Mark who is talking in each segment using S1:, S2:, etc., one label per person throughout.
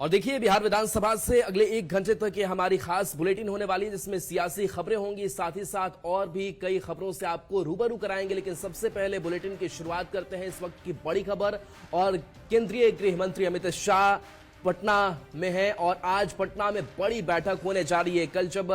S1: और देखिए, बिहार विधानसभा से अगले 1 घंटे तक ये हमारी खास बुलेटिन होने वाली है, जिसमें सियासी खबरें होंगी, साथ ही साथ और भी कई खबरों से आपको रूबरू कराएंगे। लेकिन सबसे पहले बुलेटिन की शुरुआत करते हैं इस वक्त की बड़ी खबर। और केंद्रीय गृह मंत्री अमित शाह पटना में है और आज पटना में बड़ी बैठक होने जा रही है। कल जब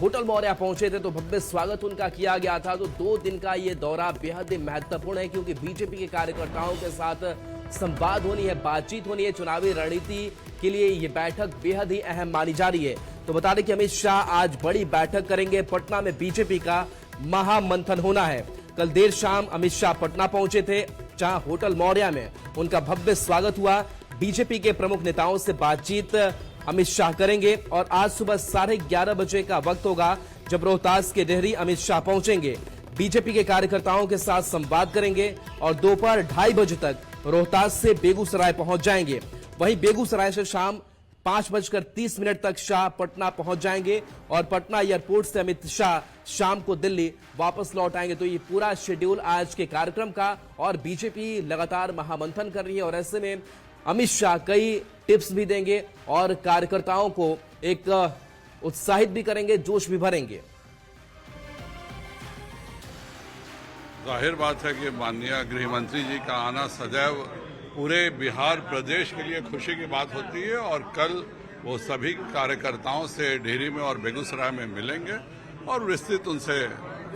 S1: होटल मौर्या पहुंचे थे तो भव्य स्वागत उनका किया गया था। तो 2 दिन का ये दौरा बेहद ही महत्वपूर्ण है, क्योंकि बीजेपी के कार्यकर्ताओं के साथ संवाद होनी है, बातचीत होनी है। चुनावी रणनीति के लिए ये बैठक बेहद ही अहम मानी जा रही है। तो बता दें कि अमित शाह आज बड़ी बैठक करेंगे। पटना में बीजेपी का महामंथन होना है। कल देर शाम अमित शाह पटना पहुंचे थे, जहां होटल मौर्या में उनका भव्य स्वागत हुआ। बीजेपी के प्रमुख नेताओं से बातचीत अमित शाह करेंगे और आज सुबह 11:30 बजे का वक्त होगा जब रोहतास के डेहरी अमित शाह पहुंचेंगे। बीजेपी के कार्यकर्ताओं के साथ संवाद करेंगे और दोपहर 2:30 बजे तक रोहतास से बेगूसराय पहुंच जाएंगे। वहीं बेगूसराय से शाम 5:30 तक शाह पटना पहुंच जाएंगे और पटना एयरपोर्ट से अमित शाह शाम को दिल्ली वापस लौट आएंगे। तो ये पूरा शेड्यूल आज के कार्यक्रम का। और बीजेपी लगातार महामंथन कर रही है और ऐसे में अमित शाह कई टिप्स भी देंगे और कार्यकर्ताओं को एक उत्साहित भी करेंगे, जोश भी भरेंगे।
S2: जाहिर बात है कि माननीय गृह मंत्री जी का आना सदैव पूरे बिहार प्रदेश के लिए खुशी की बात होती है और कल वो सभी कार्यकर्ताओं से डेहरी में और बेगूसराय में मिलेंगे और विस्तृत उनसे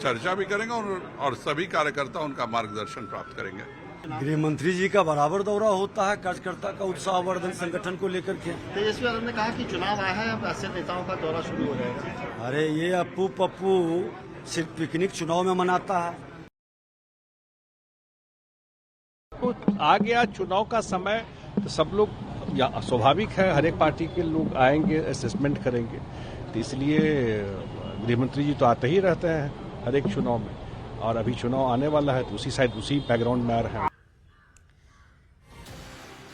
S2: चर्चा भी करेंगे और सभी कार्यकर्ता उनका मार्गदर्शन प्राप्त करेंगे।
S3: गृह मंत्री जी का बराबर दौरा होता है कार्यकर्ता का उत्साहवर्धन संगठन को लेकर के।
S4: तेजस्वी यादव ने कहा कि चुनाव आया है, अब ऐसे नेताओं का दौरा शुरू हो जाएगा।
S3: अरे ये अप्पू पप्पू सिर्फ पिकनिक चुनाव में मनाता है।
S5: आ गया चुनाव का समय, तो सब लोग स्वाभाविक है, हर एक पार्टी के लोग आएंगे, असेसमेंट करेंगे। तो इसलिए गृहमंत्री जी तो आते ही रहते हैं हर एक चुनाव में, और अभी चुनाव आने वाला है तो उसी बैकग्राउंड में आ रहे हैं।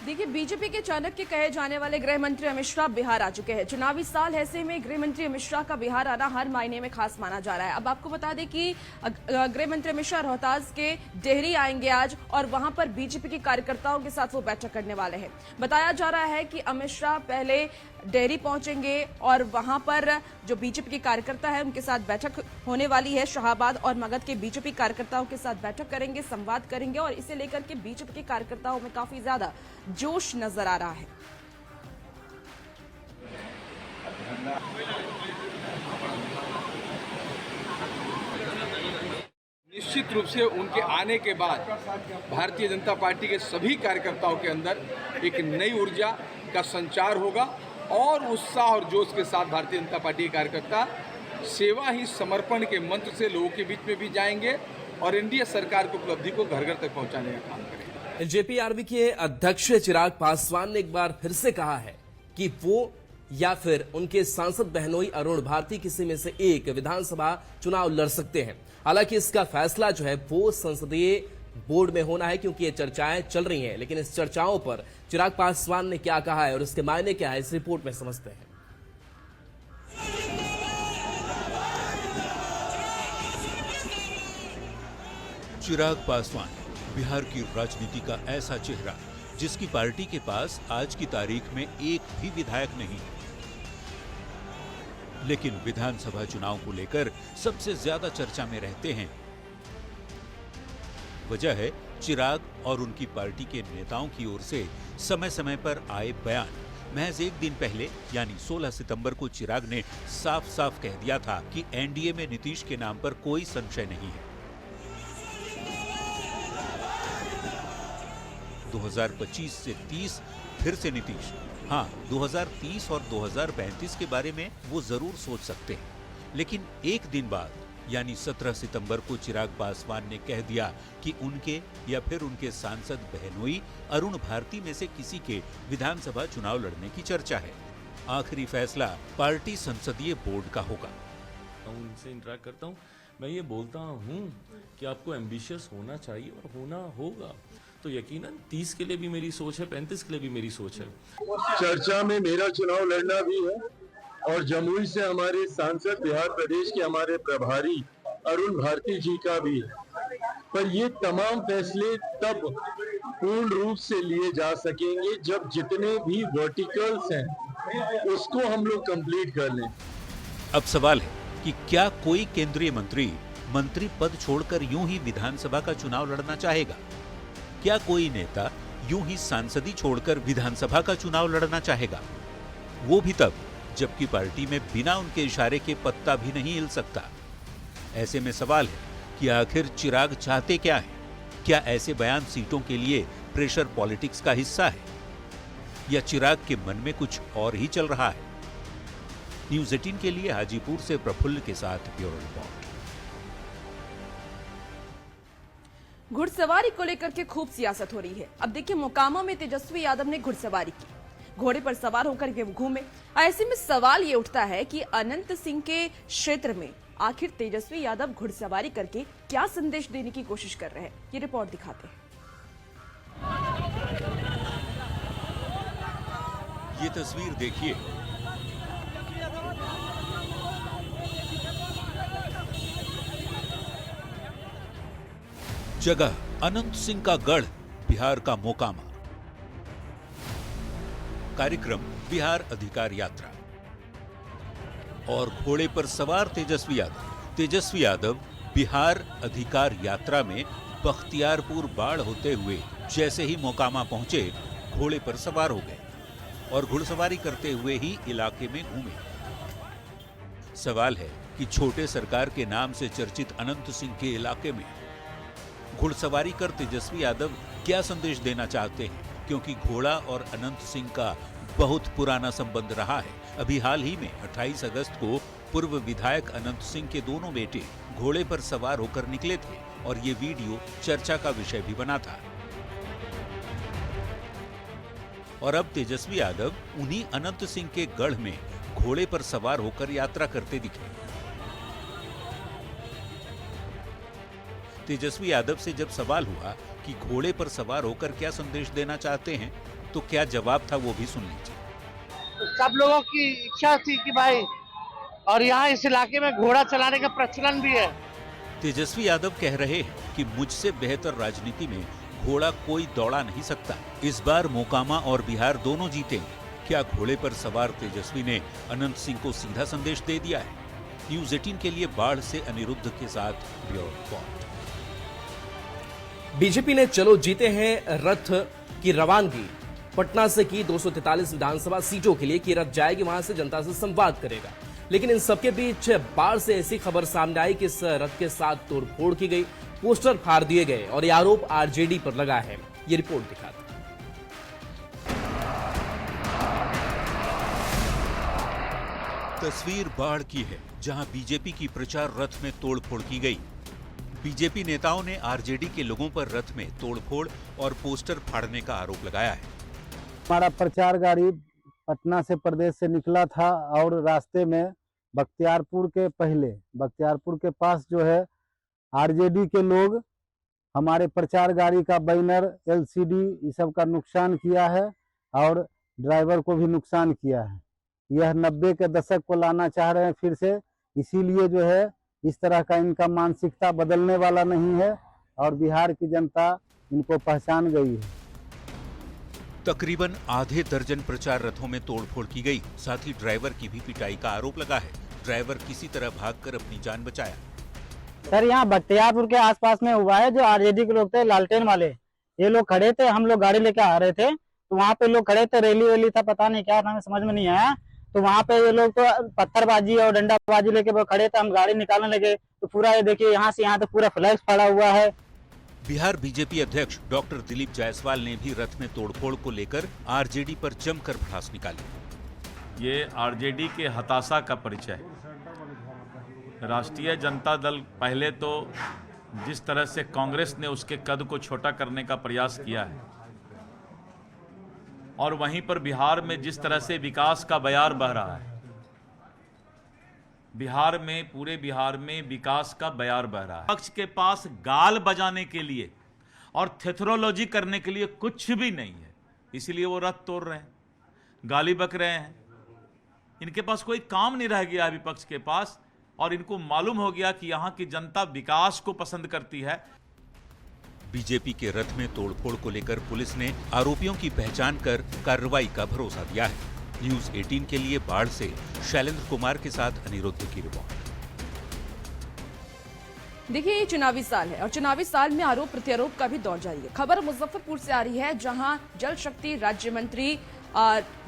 S6: देखिए, बीजेपी के चाणक्य कहे जाने वाले गृह मंत्री अमित शाह बिहार आ चुके हैं। चुनावी साल ऐसे में गृह मंत्री अमित शाह का बिहार आना हर मायने में खास माना जा रहा है। अब आपको बता दें कि गृह मंत्री अमित शाह रोहतास के डेहरी आएंगे आज और वहां पर बीजेपी के कार्यकर्ताओं के साथ वो बैठक करने वाले हैं। बताया जा रहा है कि अमित शाह पहले डेहरी पहुंचेंगे और वहां पर जो बीजेपी के कार्यकर्ता है उनके साथ बैठक होने वाली है। शाहाबाद और मगध के बीजेपी कार्यकर्ताओं के साथ बैठक करेंगे, संवाद करेंगे और इसे लेकर के बीजेपी के कार्यकर्ताओं में काफी ज्यादा जोश नजर आ रहा है।
S7: निश्चित रूप से उनके आने के बाद भारतीय जनता पार्टी के सभी कार्यकर्ताओं के अंदर एक नई ऊर्जा का संचार होगा और उत्साह और जोश के साथ भारतीय जनता पार्टी के कार्यकर्ता सेवा ही समर्पण के मंत्र से लोगों के बीच में भी जाएंगे और एनडीए सरकार की उपलब्धि को घर घर तक पहुंचाने का काम करेंगे।
S1: जेपीआरबी के अध्यक्ष चिराग पासवान ने एक बार फिर से कहा है कि वो या फिर उनके सांसद बहनोई अरुण भारती किसी में से एक विधानसभा चुनाव लड़ सकते हैं। हालांकि इसका फैसला जो है वो संसदीय बोर्ड में होना है, क्योंकि ये चर्चाएं चल रही हैं। लेकिन इस चर्चाओं पर चिराग पासवान ने क्या कहा है और इसके मायने क्या है, इस रिपोर्ट में समझते हैं।
S8: चिराग पासवान बिहार की राजनीति का ऐसा चेहरा जिसकी पार्टी के पास आज की तारीख में एक भी विधायक नहीं है, लेकिन विधानसभा चुनाव को लेकर सबसे ज्यादा चर्चा में रहते हैं। वजह है चिराग और उनकी पार्टी के नेताओं की ओर से समय समय पर आए बयान। महज एक दिन पहले यानी 16 सितंबर को चिराग ने साफ साफ कह दिया था कि एनडीए में नीतीश के नाम पर कोई संशय नहीं है। 2025 से 30 फिर से नीतीश। हाँ, 2030 और 2035 के बारे में वो जरूर सोच सकते हैं, लेकिन एक दिन बाद यानी 17 सितंबर को चिराग पासवान ने कह दिया कि उनके या फिर उनके सांसद बहनोई अरुण भारती में से किसी के विधानसभा चुनाव लड़ने की चर्चा है। आखिरी फैसला पार्टी संसदीय बोर्ड का होगा।
S9: उनसे इंटरेक्ट करता हूँ, मैं ये बोलता हूँ कि आपको एम्बिशियस होना चाहिए और होना होगा, तो यकीनन 30 के लिए भी मेरी सोच है, 35 के लिए भी मेरी सोच है।
S10: चर्चा में मेरा चुनाव लड़ना भी है और जमुई से हमारे सांसद बिहार प्रदेश के हमारे प्रभारी अरुण भारती जी का भी है। पर ये तमाम फैसले तब पूर्ण रूप से लिए जा सकेंगे जब जितने भी वर्टिकल्स हैं उसको हम लोग कंप्लीट कर लें।
S8: अब सवाल है कि क्या कोई केंद्रीय मंत्री पद छोड़कर यूं ही विधानसभा का चुनाव लड़ना चाहेगा? क्या कोई नेता यूं ही सांसदी छोड़कर विधानसभा का चुनाव लड़ना चाहेगा? वो भी तब जबकि पार्टी में बिना उनके इशारे के पत्ता भी नहीं हिल सकता। ऐसे में सवाल है कि आखिर चिराग चाहते क्या हैं? क्या ऐसे बयान सीटों के लिए प्रेशर पॉलिटिक्स का हिस्सा है या चिराग के मन में कुछ और ही चल रहा है? न्यूज़ 18 के लिए हाजीपुर से प्रफुल्ल के साथ ब्यूरो रिपोर्ट।
S6: घुड़सवारी को लेकर के खूब सियासत हो रही है। अब देखिए, मोकामा में तेजस्वी यादव ने घुड़सवारी की, घोड़े पर सवार होकर के घूमे। ऐसे में सवाल ये उठता है कि अनंत सिंह के क्षेत्र में आखिर तेजस्वी यादव घुड़सवारी करके क्या संदेश देने की कोशिश कर रहे हैं, ये रिपोर्ट दिखाते हैं।
S8: ये तस्वीर देखिए, जगह अनंत सिंह का गढ़, बिहार का मोकामा। कार्यक्रम बिहार अधिकार यात्रा और घोड़े पर सवार तेजस्वी यादव बिहार अधिकार यात्रा में बख्तियारपुर बाढ़ होते हुए जैसे ही मोकामा पहुंचे, घोड़े पर सवार हो गए और घुड़सवारी करते हुए ही इलाके में घूमे। सवाल है कि छोटे सरकार के नाम से चर्चित अनंत सिंह के इलाके में घुड़सवारी कर तेजस्वी यादव क्या संदेश देना चाहते हैं, क्योंकि घोड़ा और अनंत सिंह का बहुत पुराना संबंध रहा है। अभी हाल ही में 28 अगस्त को पूर्व विधायक अनंत सिंह के दोनों बेटे घोड़े पर सवार होकर निकले थे और ये वीडियो चर्चा का विषय भी बना था। और अब तेजस्वी यादव उन्हीं अनंत सिंह के गढ़ में घोड़े पर सवार होकर यात्रा करते दिखे। तेजस्वी यादव से जब सवाल हुआ कि घोड़े पर सवार होकर क्या संदेश देना चाहते हैं, तो क्या जवाब था वो भी सुन लीजिए।
S11: सब लोगों की इच्छा थी कि भाई, और यहाँ इस इलाके में घोड़ा चलाने का प्रचलन भी है।
S8: तेजस्वी यादव कह रहे हैं कि मुझसे बेहतर राजनीति में घोड़ा कोई दौड़ा नहीं सकता। इस बार मोकामा और बिहार दोनों जीते। क्या घोड़े पर सवार तेजस्वी ने अनंत सिंह को सीधा संदेश दे दिया है? न्यूज़ 18 के लिए बाढ़ से अनिरुद्ध के साथ ब्यूरो रिपोर्ट।
S1: बीजेपी ने चलो जीते हैं रथ की रवानगी पटना से की। 243 विधानसभा सीटों के लिए की रथ जाएगी, वहां से जनता से संवाद करेगा। लेकिन इन सबके बीच बाढ़ से ऐसी खबर सामने आई कि इस रथ के साथ तोड़फोड़ की गई, पोस्टर फाड़ दिए गए और ये आरोप आरजेडी पर लगा है। ये रिपोर्ट दिखाती है।
S8: तस्वीर बाढ़ की है, जहां बीजेपी की प्रचार रथ में तोड़फोड़ की गई। बीजेपी नेताओं ने आरजेडी के लोगों पर रथ में तोड़फोड़ और पोस्टर फाड़ने का आरोप लगाया है।
S12: हमारा प्रचार गाड़ी पटना से प्रदेश से निकला था और रास्ते में बख्तियारपुर के पास जो है आरजेडी के लोग हमारे प्रचार गाड़ी का बैनर, एलसीडी ये सब का नुकसान किया है और ड्राइवर को भी नुकसान किया है। यह 90 के दशक को लाना चाह रहे हैं फिर से, इसीलिए जो है इस तरह का इनका मानसिकता बदलने वाला नहीं है और बिहार की जनता इनको पहचान गई है।
S8: तकरीबन आधे दर्जन प्रचार रथों में तोड़फोड़ की गई, साथ ही ड्राइवर की भी पिटाई का आरोप लगा है। ड्राइवर किसी तरह भागकर अपनी जान बचाया।
S12: सर, यहाँ बख्तियारपुर के आसपास में हुआ है। जो आरजेडी के लोग थे, लालटेन वाले, ये लोग खड़े थे, हम लोग गाड़ी लेके आ रहे थे तो वहाँ पे लोग खड़े थे, रैली वैली था, पता नहीं क्या था, हमें समझ में नहीं आया। तो वहाँ पे ये लोग तो पत्थरबाजी और डंडाबाजी लेके खड़े थे, हम गाड़ी निकालने लगे तो पूरा ये देखिए यहाँ से यहाँ तक पूरा फ्लैक्स फड़ा हुआ है।
S8: बिहार बीजेपी अध्यक्ष डॉक्टर दिलीप जायसवाल ने भी रथ में तोड़फोड़ को लेकर आरजेडी पर जमकर भड़ास निकाली।
S9: ये आरजेडी के हताशा का परिचय है। राष्ट्रीय जनता दल पहले तो जिस तरह से कांग्रेस ने उसके कद को छोटा करने का प्रयास किया है और वहीं पर बिहार में जिस तरह से विकास का बयार बह रहा है, बिहार में, पूरे बिहार में विकास का बयार बह रहा है। पक्ष के पास गाल बजाने के लिए और थेथरोलॉजी करने के लिए कुछ भी नहीं है, इसलिए वो रथ तोड़ रहे हैं, गाली बक रहे हैं। इनके पास कोई काम नहीं रह गया विपक्ष के पास और इनको मालूम हो गया कि यहाँ की जनता विकास को पसंद करती है।
S8: बीजेपी के रथ में तोड़फोड़ को लेकर पुलिस ने आरोपियों की पहचान कर कार्रवाई का भरोसा दिया है। न्यूज 18 के लिए बाढ़ से शैलेंद्र कुमार के साथ अनिरुद्ध की रिपोर्ट।
S6: देखिए, ये चुनावी साल है और चुनावी साल में आरोप प्रत्यारोप का भी दौर जारी है। खबर मुजफ्फरपुर से आ रही है, जहां जल शक्ति राज्य मंत्री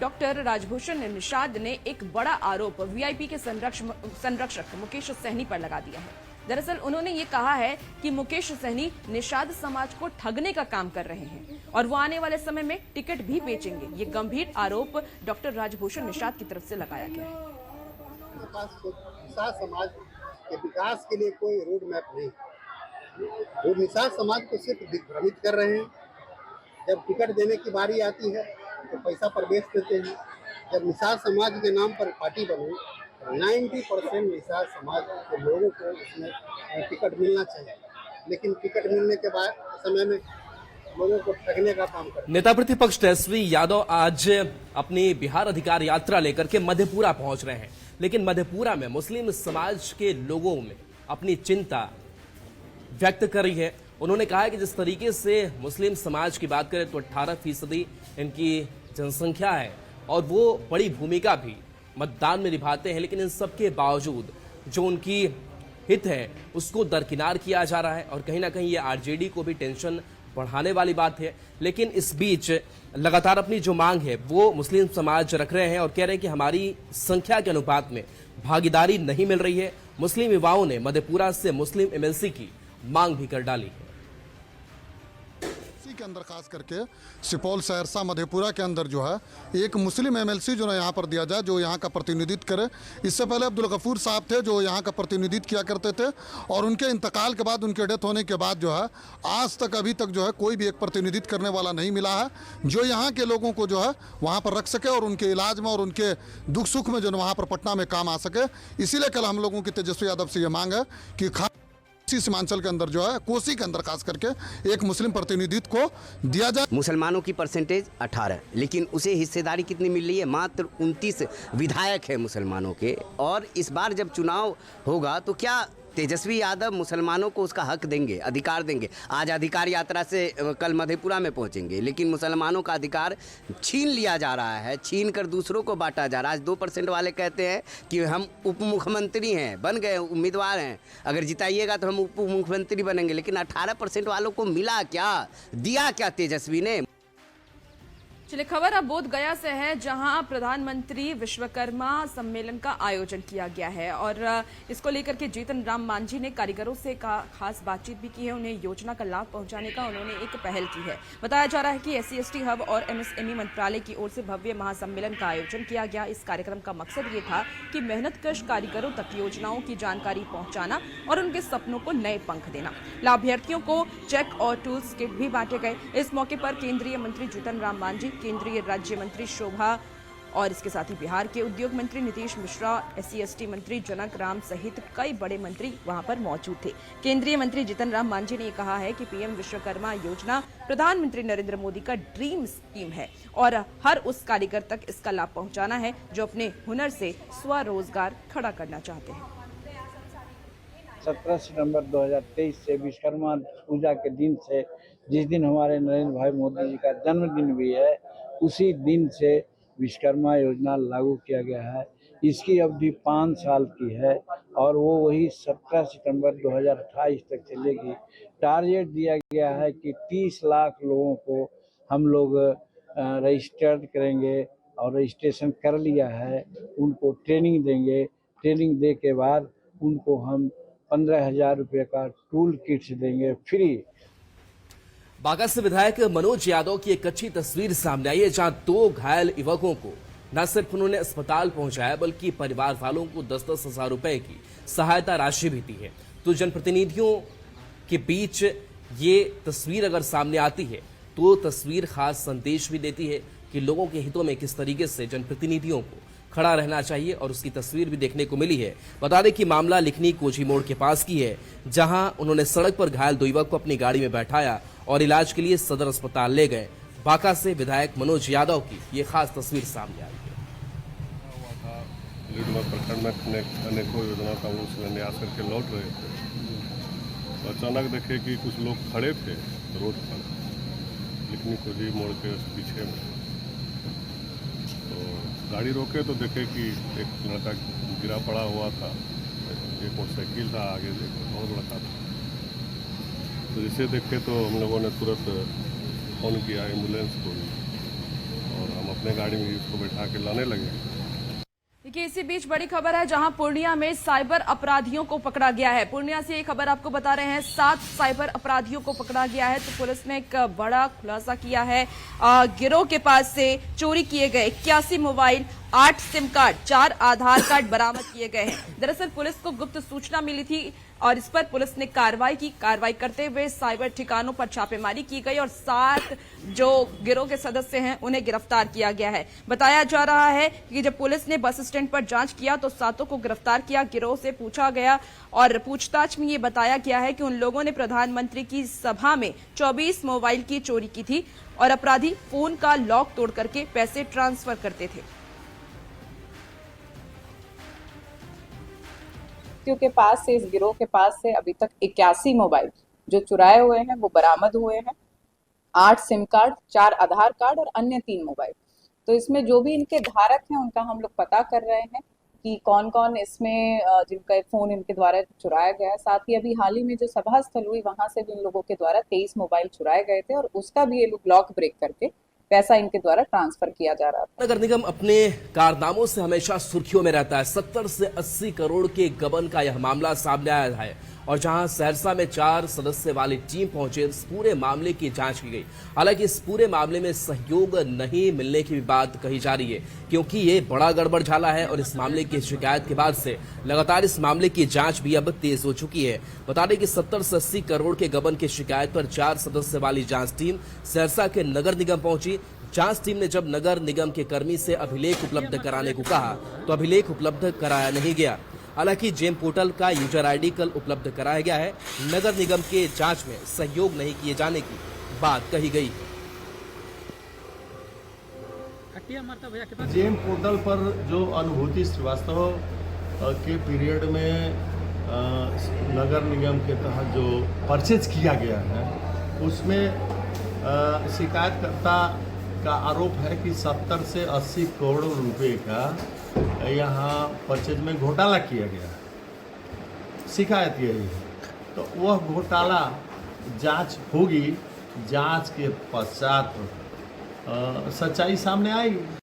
S6: डॉक्टर राजभूषण निषाद ने एक बड़ा आरोप वीआईपी के संरक्षक मुकेश सहनी पर लगा दिया है। दरअसल उन्होंने ये कहा है कि मुकेश सहनी निषाद समाज को ठगने का काम कर रहे हैं और वो आने वाले समय में टिकट भी बेचेंगे। ये गंभीर आरोप डॉक्टर राजभूषण निषाद की तरफ से लगाया गया है।
S4: समाज के विकास के लिए कोई रोड मैप नहीं, वो निषाद समाज को सिर्फ दिग्भ्रमित कर रहे हैं। जब टिकट देने की बारी आती है तो पैसा पर बेच देते हैं। जब निषाद समाज के नाम पर पार्टी बनी, 90% निषाद समाज के लोगों को उसमें टिकट मिलना चाहिए, लेकिन टिकट मिलने के बाद समय में लोगों को ठगने का काम करते हैं।
S1: नेता प्रतिपक्ष तेजस्वी यादव आज अपनी बिहार अधिकार यात्रा लेकर के मधेपुरा पहुंच रहे हैं, लेकिन मधेपुरा में मुस्लिम समाज के लोगों में अपनी चिंता व्यक्त कर रही है। उन्होंने कहा है कि जिस तरीके से मुस्लिम समाज की बात करें तो 18% इनकी जनसंख्या है और वो बड़ी भूमिका भी मतदान में निभाते हैं, लेकिन इन सब के बावजूद जो उनकी हित है उसको दरकिनार किया जा रहा है और कहीं ना कहीं ये आरजेडी को भी टेंशन बढ़ाने वाली बात है। लेकिन इस बीच लगातार अपनी जो मांग है वो मुस्लिम समाज रख रहे हैं और कह रहे हैं कि हमारी संख्या के अनुपात में भागीदारी नहीं मिल रही है। मुस्लिम युवाओं ने मधेपुरा से मुस्लिम एमएलसी की मांग भी कर डाली है।
S13: के अंदर खास करके सुपौल, सहरसा, मधेपुरा के अंदर जो है एक मुस्लिम एमएलसी जो है यहाँ पर दिया जाए, जो यहाँ का प्रतिनिधित्व करे। इससे पहले अब्दुल गफूर साहब थे जो यहाँ का प्रतिनिधित्व किया करते थे और उनके इंतकाल के बाद, उनके डेथ होने के बाद जो है आज तक अभी तक जो है कोई भी एक प्रतिनिधित्व करने वाला नहीं मिला है जो यहाँ के लोगों को जो है वहाँ पर रख सके और उनके इलाज में और उनके दुख सुख में जो वहाँ पर पटना में काम आ सके। इसीलिए कल हम लोगों की तेजस्वी यादव से ये मांग है कि सीमांचल के अंदर जो है कोसी के अंदर खास करके एक मुस्लिम प्रतिनिधित्व को दिया जाए।
S14: मुसलमानों की परसेंटेज 18, लेकिन उसे हिस्सेदारी कितनी मिल रही है? मात्र 29 विधायक है मुसलमानों के। और इस बार जब चुनाव होगा तो क्या तेजस्वी यादव मुसलमानों को उसका हक देंगे, अधिकार देंगे? आज अधिकार यात्रा से कल मधेपुरा में पहुंचेंगे, लेकिन मुसलमानों का अधिकार छीन लिया जा रहा है, छीन कर दूसरों को बांटा जा रहा है। आज 2% वाले कहते हैं कि हम उप मुख्यमंत्री हैं, बन गए, उम्मीदवार हैं, अगर जिताइएगा तो हम उप मुख्यमंत्री बनेंगे। लेकिन 18% वालों को मिला क्या, दिया क्या तेजस्वी ने?
S6: चलिए, खबर अब बोध गया से है, जहां प्रधानमंत्री विश्वकर्मा सम्मेलन का आयोजन किया गया है और इसको लेकर के जीतन राम मांझी ने कारीगरों से खास बातचीत भी की है। उन्हें योजना का लाभ पहुंचाने का उन्होंने एक पहल की है। बताया जा रहा है कि SC/ST हब और MSME मंत्रालय की ओर से भव्य महासम्मेलन का आयोजन किया गया। इस कार्यक्रम का मकसद ये था कि मेहनतकश कारीगरों तक योजनाओं की जानकारी पहुंचाना और उनके सपनों को नए पंख देना। लाभार्थियों को चेक और टूल्स किट भी बांटे गए। इस मौके पर केंद्रीय मंत्री जीतन राम मांझी, केंद्रीय राज्य मंत्री शोभा और इसके साथ ही बिहार के उद्योग मंत्री नीतीश मिश्रा, SC/ST मंत्री जनक राम सहित कई बड़े मंत्री वहां पर मौजूद थे। केंद्रीय मंत्री जीतन राम मांझी ने कहा है कि PM विश्वकर्मा योजना प्रधानमंत्री नरेंद्र मोदी का ड्रीम स्कीम है और हर उस कारीगर तक इसका लाभ पहुंचाना है जो अपने हुनर से स्वरोजगार खड़ा करना चाहते हैं।
S12: 17 सितंबर 2023 से विश्वकर्मा पूजा के दिन से, जिस दिन हमारे नरेंद्र भाई मोदी जी का जन्मदिन भी है, उसी दिन से विश्वकर्मा योजना लागू किया गया है। इसकी अवधि 5 साल की है और वो वही 17 सितंबर 2028 तक चलेगी। टारगेट दिया गया है कि 30 लाख लोगों को हम लोग रजिस्टर्ड करेंगे और रजिस्ट्रेशन कर लिया है, उनको ट्रेनिंग देंगे। ट्रेनिंग दे के बाद उनको हम 15,000 रुपये का टूल किट्स देंगे फ्री।
S1: बांका से विधायक मनोज यादव की एक अच्छी तस्वीर सामने आई है, जहां 2 घायल युवकों को न सिर्फ उन्होंने अस्पताल पहुंचाया बल्कि परिवार वालों को 10-10 हजार रुपए की सहायता राशि भी दी है। तो जनप्रतिनिधियों के बीच ये तस्वीर अगर सामने आती है तो तस्वीर खास संदेश भी देती है कि लोगों के हितों में किस तरीके से जनप्रतिनिधियों को खड़ा रहना चाहिए और उसकी तस्वीर भी देखने को मिली है। बता दें कि मामला लिखनी कोची मोड़ के पास की है, जहां उन्होंने सड़क पर घायल 2 युवक को अपनी गाड़ी में बैठाया और इलाज के लिए सदर अस्पताल ले गए। बांका से विधायक मनोज यादव की ये खास तस्वीर सामने आई है।
S10: प्रखंड में अनेकों योजना का वो शिलान्यास करके लौट रहे थे तो अचानक देखे कि कुछ लोग खड़े थे
S5: रोड पर लिखनी खुली मोड़ के उस पीछे में, तो गाड़ी रोके तो देखे कि एक लड़का गिरा पड़ा हुआ था, एक मोटरसाइकिल था आगे से, और लड़का था। तो इसे देखे तो हम लोगों ने तुरंत फ़ोन किया एम्बुलेंस को, और हम अपने गाड़ी में इसको बैठा के लाने लगे।
S6: देखिए, इसी बीच बड़ी खबर है जहां पूर्णिया में साइबर अपराधियों को पकड़ा गया है। पूर्णिया से ये खबर आपको बता रहे हैं, 7 साइबर अपराधियों को पकड़ा गया है। तो पुलिस ने एक बड़ा खुलासा किया है। गिरोह के पास से चोरी किए गए 81 मोबाइल, 8 सिम कार्ड, 4 आधार कार्ड बरामद किए गए हैं। दरअसल पुलिस को गुप्त सूचना मिली थी और इस पर पुलिस ने कार्रवाई की। कार्रवाई करते हुए साइबर ठिकानों पर छापेमारी की गई और 7 जो गिरोह के सदस्य हैं उन्हें गिरफ्तार किया गया है। बताया जा रहा है कि जब पुलिस ने बस स्टैंड पर जांच किया तो 7 को गिरफ्तार किया। गिरोह से पूछा गया और पूछताछ में ये बताया गया है कि उन लोगों ने प्रधानमंत्री की सभा में 24 मोबाइल की चोरी की थी और अपराधी फोन का लॉक तोड़ करके पैसे ट्रांसफर करते थे।
S15: के पास से, इस गिरोह के पास से अभी तक 81 मोबाइल जो चुराए हुए हैं वो बरामद हुए हैं, 8 सिम कार्ड, 4 आधार कार्ड और अन्य 3 मोबाइल। तो इसमें जो भी इनके धारक हैं उनका हम लोग पता कर रहे हैं कि कौन कौन इसमें जिनका फोन इनके द्वारा चुराया गया है। साथ ही अभी हाल ही में जो सभा स्थल हुई वहां से भी इन लोगों के द्वारा 23 मोबाइल चुराए गए थे और उसका भी ये लोग लॉक ब्रेक करके पैसा इनके द्वारा ट्रांसफर किया जा रहा था।
S1: नगर निगम अपने कारनामों से हमेशा सुर्खियों में रहता है। 70 से 80 करोड़ के गबन का यह मामला सामने आया है और जहां सहरसा में 4 सदस्य वाली टीम पहुंचे, इस पूरे मामले की जांच की गई। हालांकि इस पूरे मामले में सहयोग नहीं मिलने की भी बात कही जा रही है, क्योंकि ये बड़ा गड़बड़ झाला है और इस मामले की शिकायत के बाद से लगातार इस मामले की जांच भी अब तेज हो चुकी है। बता दें कि 70 से 80 करोड़ के गबन की शिकायत पर 4 सदस्य वाली जांच टीम सहरसा के नगर निगम पहुंची। जांच टीम ने जब नगर निगम के कर्मी से अभिलेख उपलब्ध कराने को कहा तो अभिलेख उपलब्ध कराया नहीं गया। हालांकि जेम पोर्टल का यूजर आईडी कल उपलब्ध कराया गया है। नगर निगम के जांच में सहयोग नहीं किए जाने की बात कही गई।
S10: जेम पोर्टल पर जो अनुभूति श्रीवास्तव के पीरियड में नगर निगम के तहत जो परचेज किया गया है उसमें शिकायतकर्ता का आरोप है कि 70 से 80 करोड़ रुपए का यहाँ परचेज में घोटाला किया गया है। शिकायत यही है, तो वह घोटाला जांच होगी। जांच के पश्चात सच्चाई सामने आएगी।